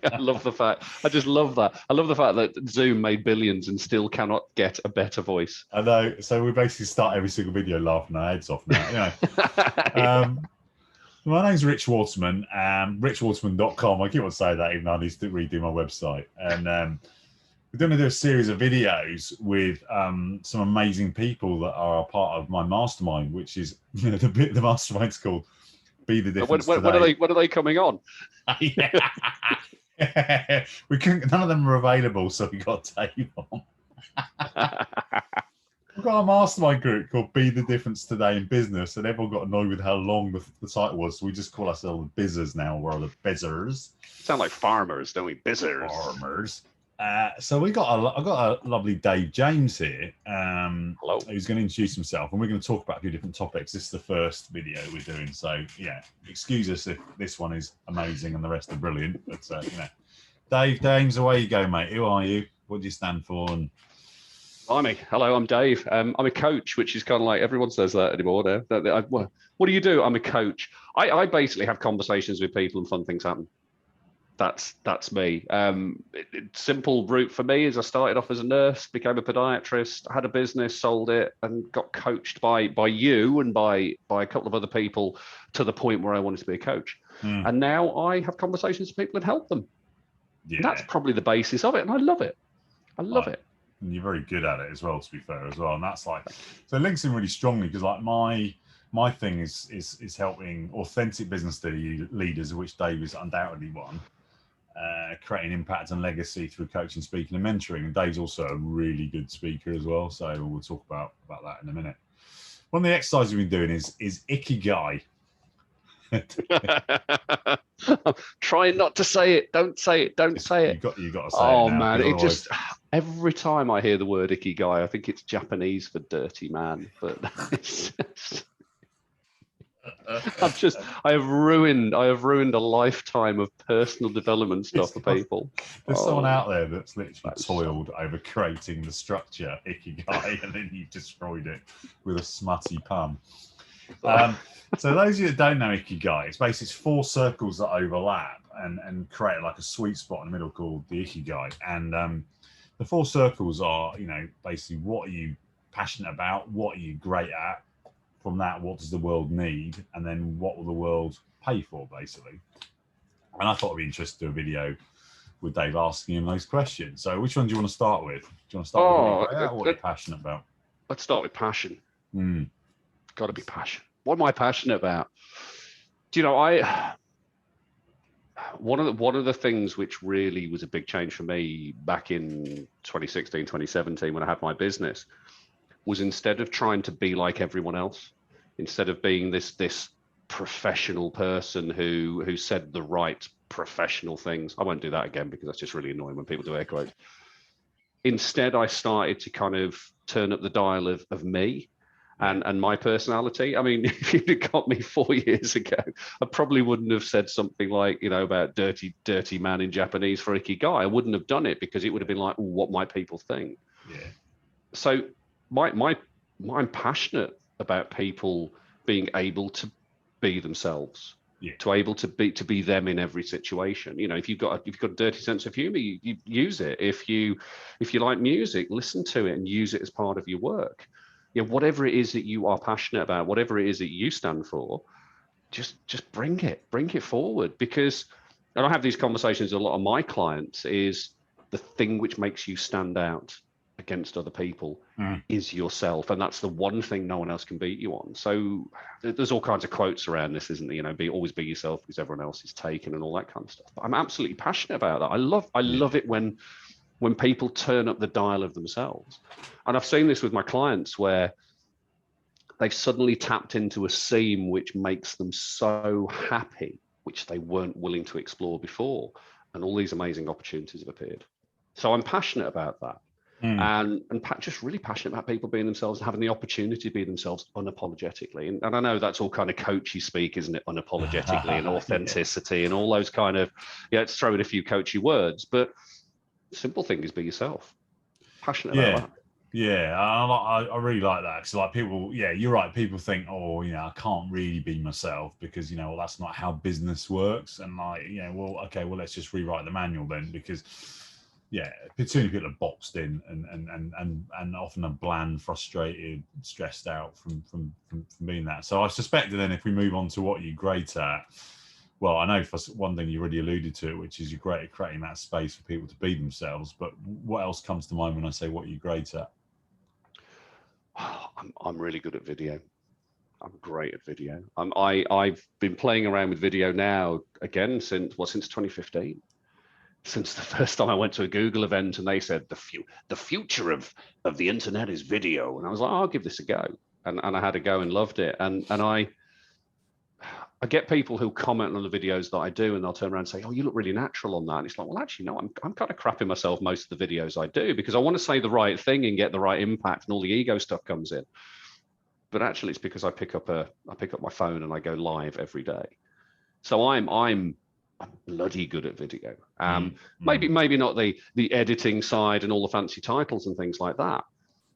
I love the fact. I just love that. I love the fact that Zoom made billions and still cannot get a better voice. I know. So we basically start every single video laughing our heads off now. My name's Rich Waterman, richwaterman.com. I keep on saying that even though I need to redo my website. And we're going to do a series of videos with some amazing people that are a part of my mastermind, which is the mastermind's called Be the Difference Today. When are they coming on? We couldn't. None of them are available, so we got Dave on. We've got a mastermind group called Be the Difference Today in Business, and everyone got annoyed with how long the title was, so we just call ourselves Bizzers now. We're the Bizzers. Sound like farmers, don't we? Bizzers. Farmers. So I've got a lovely Dave James here. Hello. Who's going to introduce himself, and we're going to talk about a few different topics. This is the first video we're doing, so yeah, excuse us if this one is amazing and the rest are brilliant. But Dave James, away you go, mate. Who are you? What do you stand for? And hello, I'm Dave. I'm a coach, which is kind of like everyone says that anymore now. What do you do? I'm a coach. I basically have conversations with people and fun things happen. That's me. Simple route for me is I started off as a nurse, became a podiatrist, had a business, sold it, and got coached by you and by a couple of other people to the point where I wanted to be a coach. And now I have conversations with people and help them. Yeah. And that's probably the basis of it, and I love it. I love it. And you're very good at it as well, to be fair, as well. And that's like, so it links in really strongly because like my thing is helping authentic business leaders, of which Dave is undoubtedly one, creating impact and legacy through coaching, speaking, and mentoring. And Dave's also a really good speaker as well. So we'll talk about that in a minute. One of the exercises we've been doing is Ikigai. I'm trying not to say it. Don't say it. Don't say it. You got to say it. Oh man, it just every time I hear the word Ikigai, I think it's Japanese for dirty man. But it's just, I have ruined a lifetime of personal development stuff for people. There's someone out there that's literally toiled over creating the structure Ikigai, and then you destroyed it with a smutty pun. So those of you that don't know Ikigai, it's basically 4 circles that overlap and create like a sweet spot in the middle called the Ikigai. And the 4 circles are, basically what are you passionate about, what are you great at. From that, what does the world need? And then what will the world pay for, basically? And I thought it'd be interesting to do a video with Dave asking him those questions. So which one do you want to start with? Do you want to start with what you're passionate about? Let's start with passion. Got to be passion. What am I passionate about? Do you know, one of the things which really was a big change for me back in 2016, 2017, when I had my business, was instead of trying to be like everyone else, instead of being this professional person who said the right professional things. I won't do that again because that's just really annoying when people do air quotes. Instead, I started to kind of turn up the dial of me and my personality. I mean, if you'd have got me 4 years ago, I probably wouldn't have said something like, about dirty man in Japanese for Ikigai. I wouldn't have done it because it would have been like, what might people think? Yeah. So I'm passionate about people being able to be themselves, to be them in every situation. If you've got a dirty sense of humor, you use it. If you like music, listen to it and use it as part of your work. Whatever it is that you are passionate about, whatever it is that you stand for, just bring it forward. Because, and I have these conversations with a lot of my clients, is the thing which makes you stand out against other people is yourself, and that's the one thing no one else can beat you on. So there's all kinds of quotes around this, isn't there? Always be yourself because everyone else is taken and all that kind of stuff. But I'm absolutely passionate about that. I love it when people turn up the dial of themselves. And I've seen this with my clients where they've suddenly tapped into a seam which makes them so happy, which they weren't willing to explore before, and all these amazing opportunities have appeared. So I'm passionate about that. And just really passionate about people being themselves and having the opportunity to be themselves unapologetically. And I know that's all kind of coachy speak, isn't it? Unapologetically and authenticity and all those kind of, let's throw in a few coachy words, but the simple thing is be yourself. Passionate about that. Yeah, I really like that because like people, yeah, you're right. People think, oh, I can't really be myself because well, that's not how business works. And like, well, okay, well, let's just rewrite the manual then because, yeah, too many people are boxed in and often are bland, frustrated, stressed out from being that. So I suspect that then if we move on to what you're great at, well, I know for one thing you already alluded to it, which is you're great at creating that space for people to be themselves. But what else comes to mind when I say what you're great at? I'm really good at video. I'm great at video. I've been playing around with video now again since 2015. Since the first time I went to a Google event and they said the future of the internet is video, and I was like, oh, I'll give this a go, and I had a go and loved it, and I get people who comment on the videos that I do, and they'll turn around and say, "Oh, you look really natural on that." And it's like, well, actually, no, I'm kind of crapping myself most of the videos I do because I want to say the right thing and get the right impact, and all the ego stuff comes in. But actually, it's because I pick up my phone and I go live every day. So I'm bloody good at video. Maybe not the editing side and all the fancy titles and things like that,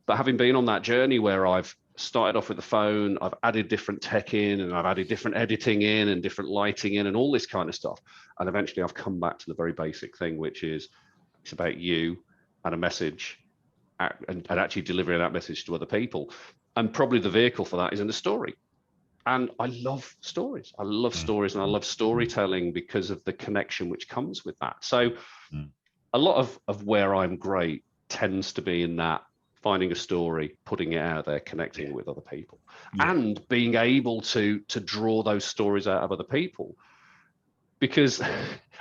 but having been on that journey where I've started off with the phone, I've added different tech in, and I've added different editing in and different lighting in and all this kind of stuff. And eventually I've come back to the very basic thing, which is it's about you and a message and actually delivering that message to other people. And probably the vehicle for that is in the story. And I love stories. I love stories and I love storytelling because of the connection which comes with that. So a lot of where I'm great tends to be in that finding a story, putting it out there, connecting with other people, and being able to draw those stories out of other people. Because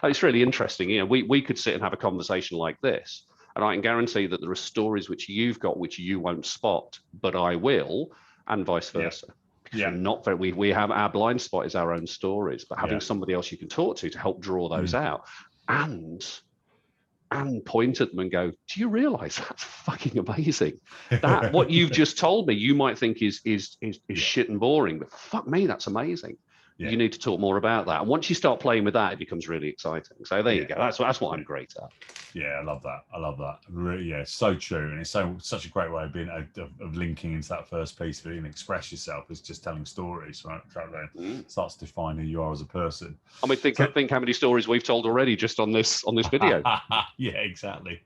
it's really interesting. We could sit and have a conversation like this, and I can guarantee that there are stories which you've got which you won't spot, but I will, and vice versa. Because we're not very, we have our blind spot is our own stories, but having somebody else you can talk to help draw those out and point at them and go, do you realize that's fucking amazing? That what you've just told me, you might think is shit and boring, but fuck me, that's amazing. You need to talk more about that. And once you start playing with that, it becomes really exciting. So there you go. That's what I'm great at. Yeah, I love that. Really, so true, and it's such a great way of being of linking into that first piece of it and express yourself is just telling stories, right? That then starts to define who you are as a person. I mean, think how many stories we've told already just on this video. Yeah, exactly.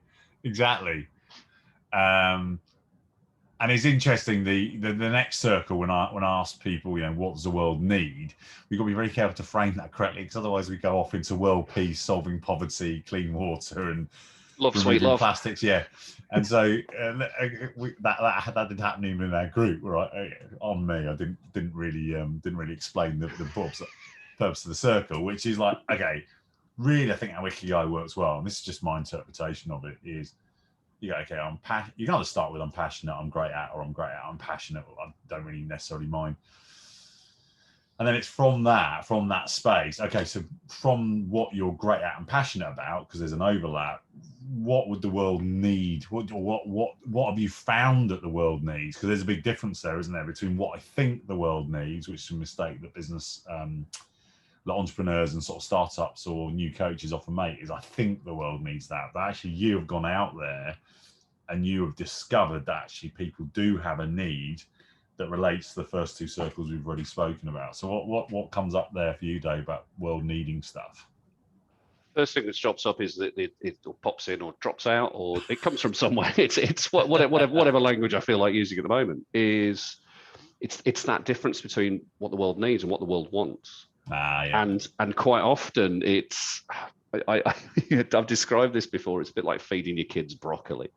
And it's interesting the next circle when I ask people, what does the world need? We've got to be very careful to frame that correctly because otherwise we go off into world peace, solving poverty, clean water, and sweet love plastics. Yeah, and so that didn't happen even in our group, right? On me, I didn't really explain the purpose of the circle, which is like, okay, really, I think how Ikigai works well, and this is just my interpretation of it is. You go, okay, you can either start with I'm passionate, I'm great at, or I'm great at, I'm passionate, or I don't really necessarily mind. And then it's from that space, okay, so from what you're great at and passionate about, because there's an overlap, what would the world need? What have you found that the world needs? Because there's a big difference there, isn't there, between what I think the world needs, which is a mistake that business entrepreneurs and sort of startups or new coaches often make, is I think the world needs that, but actually you have gone out there and you have discovered that actually people do have a need that relates to the first two circles we've already spoken about. So what comes up there for you, Dave, about world needing stuff? First thing that drops up is that it pops in or drops out, or it comes from somewhere. It's whatever language I feel like using at the moment is it's that difference between what the world needs and what the world wants. And quite often it's I've described this before. It's a bit like feeding your kids broccoli.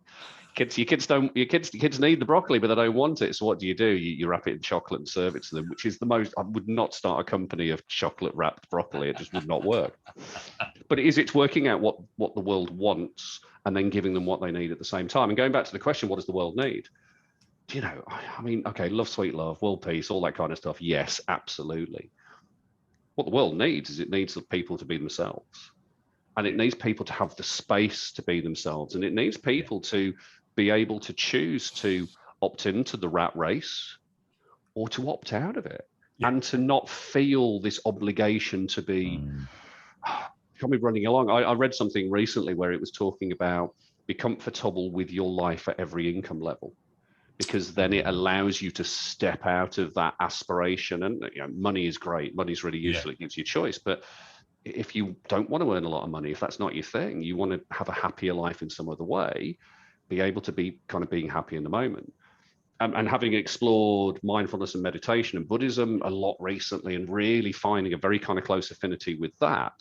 Your kids need the broccoli, but they don't want it. So what do? You wrap it in chocolate and serve it to them, which is the most. I would not start a company of chocolate wrapped broccoli. It just would not work. But it's working out what the world wants and then giving them what they need at the same time. And going back to the question, what does the world need? I mean, okay, love, sweet love, world peace, all that kind of stuff. Yes, absolutely. What the world needs is it needs the people to be themselves. And it needs people to have the space to be themselves. And it needs people to be able to choose to opt into the rat race or to opt out of it and to not feel this obligation to be running along. I read something recently where it was talking about be comfortable with your life at every income level, because then it allows you to step out of that aspiration. And money is great. Money's really useful. It gives you choice. But if you don't want to earn a lot of money, if that's not your thing, you want to have a happier life in some other way, be able to be kind of being happy in the moment. And having explored mindfulness and meditation and Buddhism a lot recently, and really finding a very kind of close affinity with that,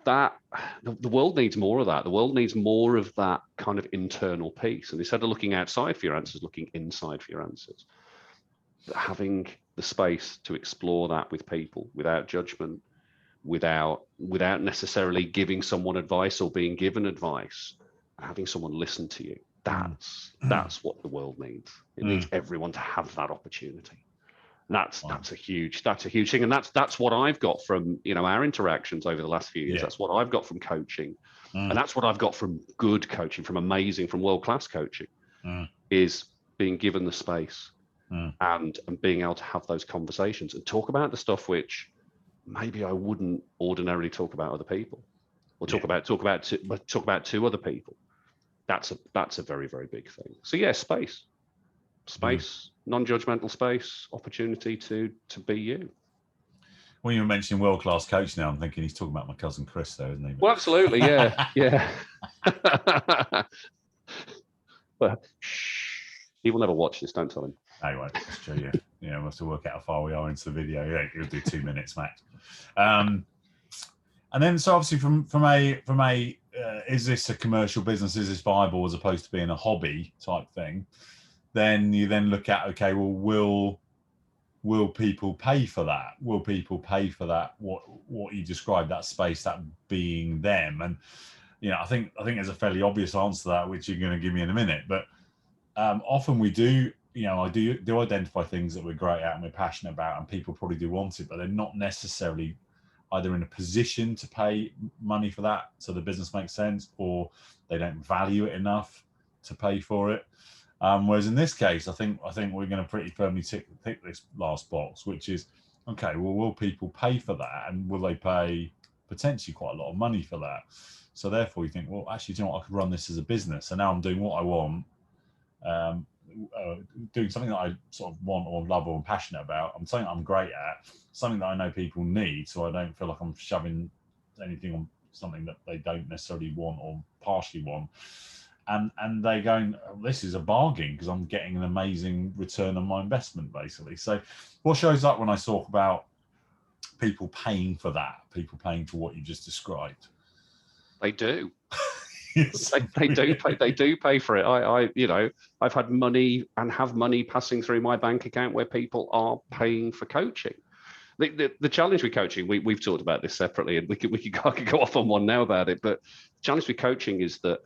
the world needs more of that. The world needs more of that kind of internal peace. And instead of looking outside for your answers, looking inside for your answers. Having the space to explore that with people without judgment, without necessarily giving someone advice or being given advice, having someone listen to you. That's what the world needs. It needs everyone to have that opportunity. That's a huge thing, and that's what I've got from our interactions over the last few years. That's what I've got from coaching, and that's what I've got from good coaching, from world-class coaching, is being given the space and being able to have those conversations and talk about the stuff which maybe I wouldn't ordinarily talk about other people, or talk about to other people. That's a very, very big thing. So space, non-judgmental space, opportunity to be you. When you were mentioning world-class coach now, I'm thinking he's talking about my cousin Chris there, isn't he? Well, absolutely, yeah. But he will never watch this, don't tell him. No, he won't. That's true, yeah. We'll have to work out how far we are into the video. Yeah, he'll do 2 minutes max. And then, so obviously from a is this a commercial business? Is this viable as opposed to being a hobby type thing? Then you look at, okay, well, will people pay for that? Will people pay for that? What you described, that space, that being them? And I think there's a fairly obvious answer to that, which you're going to give me in a minute. But often we do, I do identify things that we're great at and we're passionate about, and people probably do want it, but they're not necessarily either in a position to pay money for that, so the business makes sense, or they don't value it enough to pay for it. Whereas in this case, I think we're going to pretty firmly tick this last box, which is, okay, well, will people pay for that, and will they pay potentially quite a lot of money for that? So therefore, you think, well, actually, do you know what? I could run this as a business, and now I'm doing what I want, doing something that I sort of want or love or I'm passionate about. I'm something I'm great at, something that I know people need, so I don't feel like I'm shoving anything on something that they don't necessarily want or partially want. And they going, oh, this is a bargain because I'm getting an amazing return on my investment, basically. So what shows up when I talk about people paying for that, people paying for what you just described? They do. They do pay for it. I've had money and have money passing through my bank account where people are paying for coaching. The challenge with coaching, we've talked about this separately, and I could go off on one now about it. But the challenge with coaching is that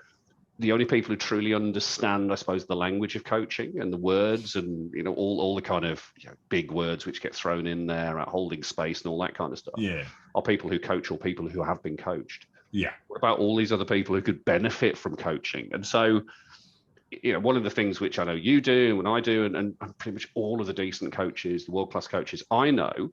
the only people who truly understand, I suppose, the language of coaching and the words and all the kind of big words which get thrown in there at holding space and all that kind of stuff, are people who coach or people who have been coached. Yeah. What about all these other people who could benefit from coaching? And so, one of the things which I know you do and I do, and pretty much all of the decent coaches, the world-class coaches I know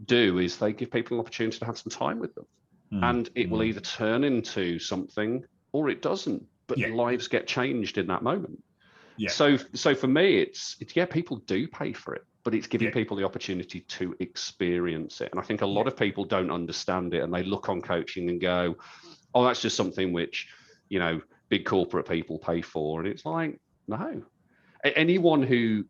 do, is they give people an opportunity to have some time with them. And it will either turn into something or it doesn't. But lives get changed in that moment. Yeah. So for me, it's people do pay for it, but it's giving people the opportunity to experience it. And I think a lot of people don't understand it, and they look on coaching and go, "Oh, that's just something which, big corporate people pay for." And it's like, no. Anyone who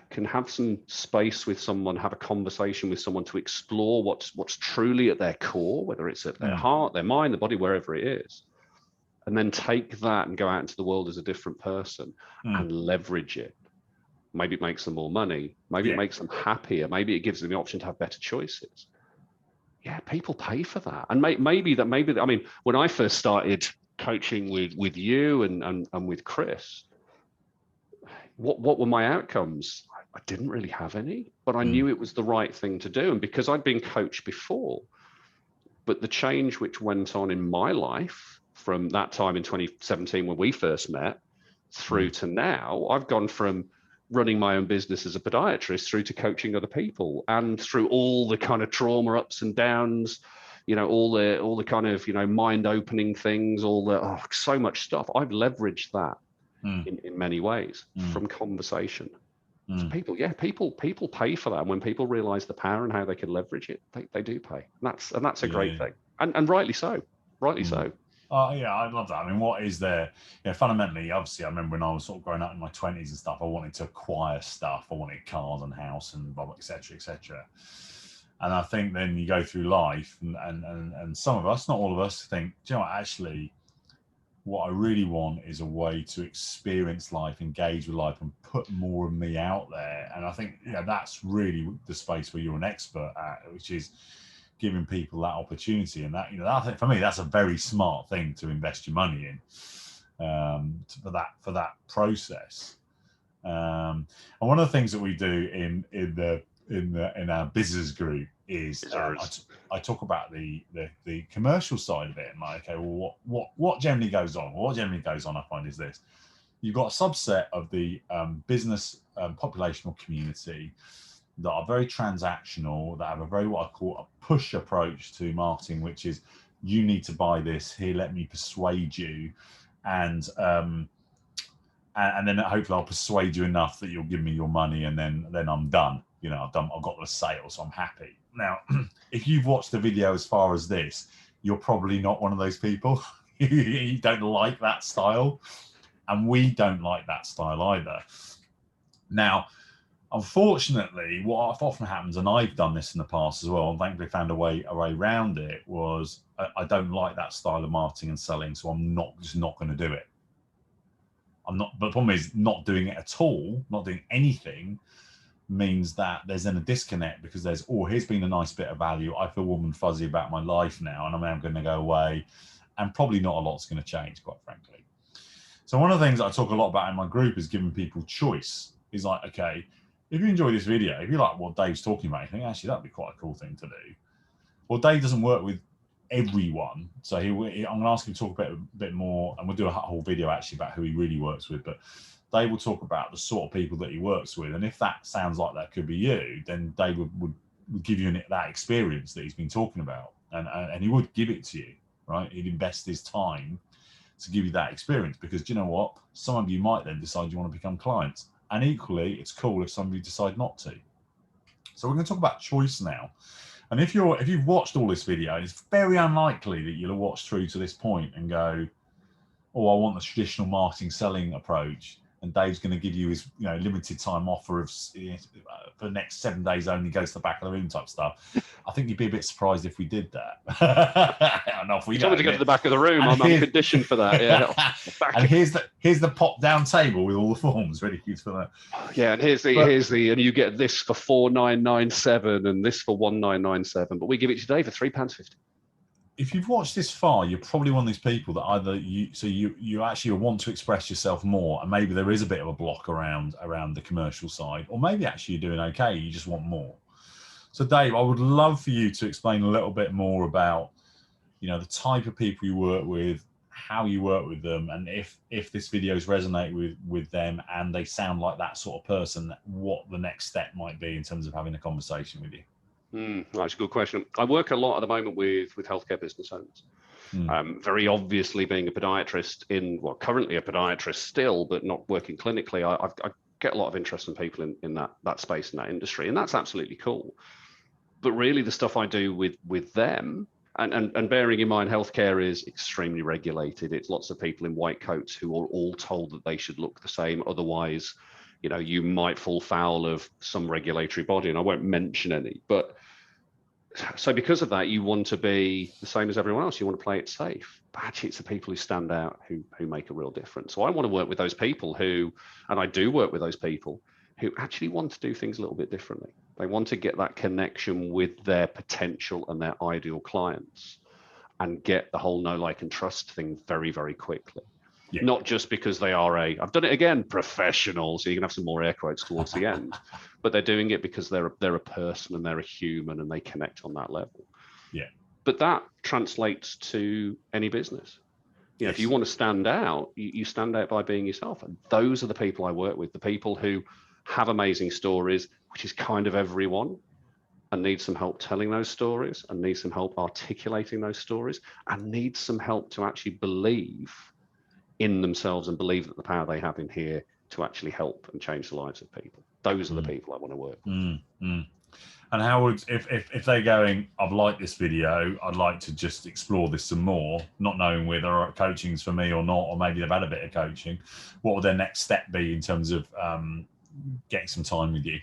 can have some space with someone, have a conversation with someone to explore what's truly at their core, whether it's at their heart, their mind, their body, wherever it is, and then take that and go out into the world as a different person and leverage it. Maybe it makes them more money. Maybe it makes them happier. Maybe it gives them the option to have better choices. Yeah, people pay for that. And maybe, I mean, when I first started coaching with you and with Chris, what were my outcomes? I didn't really have any, but I knew it was the right thing to do. And because I'd been coached before, but the change which went on in my life from that time in 2017 when we first met through to now, I've gone from running my own business as a podiatrist through to coaching other people, and through all the kind of trauma ups and downs, all the kind of, mind opening things, so much stuff. I've leveraged that in many ways from conversation. So people pay for that. And when people realize the power and how they can leverage it, they do pay. And that's a great thing. And rightly so. Rightly so. Oh yeah, I love that. I mean, what is there? Fundamentally, obviously, I remember when I was sort of growing up in my 20s and stuff, I wanted to acquire stuff. I wanted cars and house and blah, blah, et cetera, et cetera. And I think then you go through life and some of us, not all of us, think, do you know what, actually, what I really want is a way to experience life, engage with life, and put more of me out there. And I think that's really the space where you're an expert at, which is giving people that opportunity. And that, I think for me, that's a very smart thing to invest your money in, for that process. And one of the things that we do in our business group is I talk about the commercial side of it, and like, okay, well, what generally goes on? Well, what generally goes on, I find, is this: you've got a subset of the business populational community that are very transactional, that have a very, what I call, a push approach to marketing, which is, you need to buy this here, let me persuade you, and then hopefully I'll persuade you enough that you'll give me your money, and then I'm done. I've got the sale, so I'm happy. Now, if you've watched the video as far as this, you're probably not one of those people. You don't like that style, and we don't like that style either. Now, unfortunately, what often happens, and I've done this in the past as well, and thankfully found a way around it, was I don't like that style of marketing and selling, so I'm just not going to do it. But the problem is, not doing it at all, not doing anything, means that there's then a disconnect, because there's, here's been a nice bit of value. I feel warm and fuzzy about my life now, and I'm going to go away, and probably not a lot's going to change, quite frankly. So one of the things I talk a lot about in my group is giving people choice. Is like, okay, if you enjoy this video, if you like what Dave's talking about, you think, actually, that'd be quite a cool thing to do. Well, Dave doesn't work with everyone, so I'm going to ask him to talk a bit more, and we'll do a whole video actually about who he really works with. But Dave will talk about the sort of people that he works with, and if that sounds like that could be you, then Dave would give you that experience that he's been talking about, and he would give it to you, right? He'd invest his time to give you that experience, because do you know what? Some of you might then decide you want to become clients, and equally, it's cool if some of you decide not to. So we're going to talk about choice now. And if you've watched all this video, it's very unlikely that you'll have watched through to this point and go, I want the traditional marketing selling approach, and Dave's going to give you his limited time offer of for the next 7 days only, goes to the back of the room type stuff. I think you'd be a bit surprised if we did that. And off we go. To go to the back of the room, I'm conditioned for that. Yeah. And here's the pop down table with all the forms ready for that. Yeah, and here's the and you get this for £4,997 and this for £1,997, but we give it to Dave for £3.50. If you've watched this far, you're probably one of these people that either you actually want to express yourself more, and maybe there is a bit of a block around the commercial side, or maybe actually you're doing okay, you just want more. So Dave, I would love for you to explain a little bit more about the type of people you work with, how you work with them, and if this videos resonate with them and they sound like that sort of person, what the next step might be in terms of having a conversation with you. That's a good question. I work a lot at the moment with healthcare business owners. Very obviously, being a podiatrist currently a podiatrist still, but not working clinically, I get a lot of interest from people in that space, in that industry, and that's absolutely cool. But really, the stuff I do with them, and bearing in mind, healthcare is extremely regulated. It's lots of people in white coats who are all told that they should look the same. Otherwise, you might fall foul of some regulatory body, and I won't mention any. But so because of that, you want to be the same as everyone else. You want to play it safe. But actually, it's the people who stand out who make a real difference. So I want to work with those people and I do work with those people who actually want to do things a little bit differently. They want to get that connection with their potential and their ideal clients, and get the whole know, like, and trust thing very, very quickly. Yeah. Not just because they are I've done it again, professional, so you can have some more air quotes towards the end, but they're doing it because they're a person and they're a human and they connect on that level. Yeah. But that translates to any business. Yes. If you want to stand out, you stand out by being yourself. And those are the people I work with, the people who have amazing stories, which is kind of everyone. and need some help telling those stories, and need some help articulating those stories, and need some help to actually believe in themselves and believe that the power they have in here to actually help and change the lives of people. Those are the people I want to work with. And how would, if they're going, I've liked this video, I'd like to just explore this some more, not knowing whether coaching's for me or not, or maybe they've had a bit of coaching, what would their next step be in terms of getting some time with you?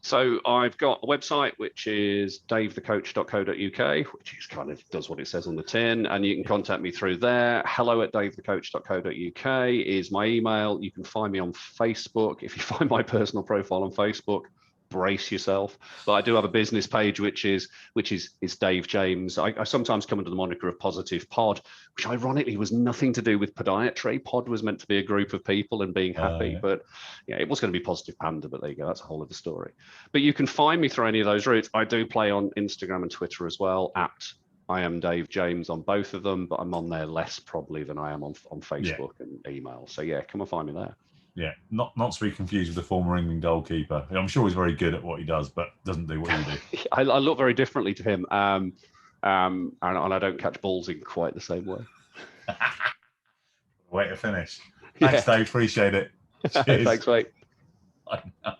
So I've got a website, which is davethecoach.co.uk, which is kind of does what it says on the tin, and you can contact me through there. hello@davethecoach.co.uk is my email. You can find me on Facebook. If you find my personal profile on Facebook, brace yourself. But I do have a business page, which is Dave James. I sometimes come under the moniker of Positive Pod, which ironically was nothing to do with podiatry. Pod was meant to be a group of people and being happy, but yeah, it was going to be Positive Panda, but there you go, that's a whole other story. But you can find me through any of those routes. I do play on Instagram and Twitter as well, at I am Dave James on both of them, but I'm on there less probably than I am on Facebook and email. So yeah, come and find me there. Yeah, not to be confused with the former England goalkeeper. I'm sure he's very good at what he does, but doesn't do what you do. I look very differently to him, and I don't catch balls in quite the same way. Way to finish. Thanks, Dave. Appreciate it. Cheers. Thanks, mate. I know.